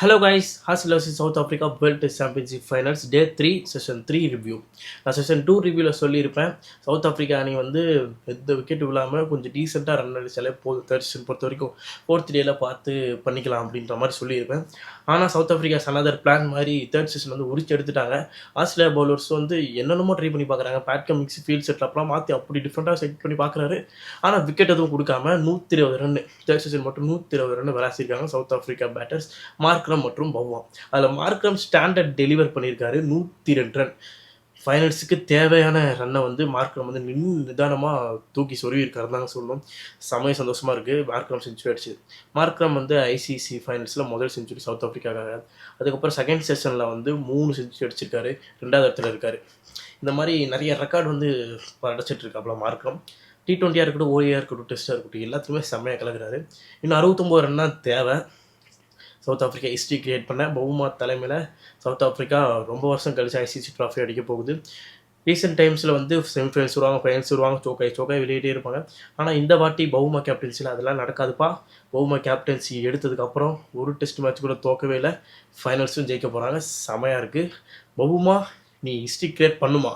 Hello guys, Hustlers in South Africa World Test Championship Finals Day 3 Session 3 review. நான் session 2 ரிவ்யூவில் சொல்லியிருப்பேன். South Africa அணி வந்து எந்த விக்கெட் விழாமல் கொஞ்சம் டீசெண்டாக ரன் அடித்தாலே போதும். தேர்ட் செஷன் பொறுத்த வரைக்கும் 4th டேயில் பார்த்து பண்ணிக்கலாம் அப்படின்ற மாதிரி சொல்லியிருப்பேன். ஆனால் சவுத் ஆஃப்ரிக்கா அனதர் பிளான் மாதிரி தேர்ட் செஷன் வந்து உரிச்சு எடுத்துட்டாங்க. ஆஸ்திரேலியா பவுலர்ஸ் வந்து என்னென்னமோ ட்ரை பண்ணி பார்க்குறாங்க. பேட் கமிங்ஸ் ஃபீல்ட் செட்டப்லாம் மாற்றி அப்படி டிஃப்ரெண்ட்டாக செட் பண்ணி பார்க்குறாரு. ஆனால் விக்கெட் எதுவும் கொடுக்காம 120 ரன் தேர்ட் செஷன் மட்டும் 120 ரன் விளாசிருக்காங்க சவுத் ஆஃப்ரிக்கா பேட்டர்ஸ் மார்க்ரம் மற்றும் பவ்வா. அதில் மார்க்ரம் ஸ்டாண்டர்ட் டெலிவர் பண்ணியிருக்காரு 102 ரன். ஃபைனல்ஸுக்கு தேவையான ரன்னை வந்து மார்க்ரம் வந்து நிதானமாக தூக்கி சொருவிருக்காரு தாங்க சொல்லணும். செமைய சந்தோஷமாக இருக்குது. மார்க்ரம் செஞ்சுரி அடிச்சு. மார்க்ரம் வந்து ஐசிசி ஃபைனல்ஸில் முதல் செஞ்சுரி சவுத் ஆஃப்ரிக்காக்காக. அதுக்கப்புறம் செகண்ட் செஷனில் வந்து 3 செஞ்சுரி அடிச்சிருக்காரு. 2வது இடத்துல இருக்கார். இந்த மாதிரி நிறைய ரெக்கார்டு வந்து அடைச்சிட்டு இருக்காப்புல மார்க்ரம். T20 இருக்கட்டும், ஓடியாக இருக்கட்டும், டெஸ்ட்டாக இருக்கட்டும், எல்லாத்துக்குமே செம்மையாக கலக்கிறாரு. இன்னும் 69 ரன் தான் தேவை சவுத் ஆஃப்ரிக்கா ஹிஸ்ட்ரி கிரியேட் பண்ண. பவுமா தலைமையில் சவுத் ஆஃப்ரிக்கா ரொம்ப வருஷம் கழிச்சு ஐசிசி ட்ராஃபி அடிக்க போகுது. ரீசெண்ட் டைம்ஸில் வந்து செமிஃபைனல்ஸ் வருவாங்க, ஃபைனல்ஸ் வருவாங்க, சோக்காய் வெளியிட்டே இருப்பாங்க. ஆனால் இந்த வாட்டி பவுமா கேப்டன்சியில் அதெல்லாம் நடக்காதுப்பா. பவுமா கேப்டன்சி எடுத்ததுக்கப்புறம் ஒரு டெஸ்ட் மேட்ச் கூட தோக்கவே இல்லை. ஃபைனல்ஸும் ஜெயிக்க போகிறாங்க. செமையாக இருக்குது. பவுமா நீ ஹிஸ்ட்ரி கிரியேட் பண்ணுமா?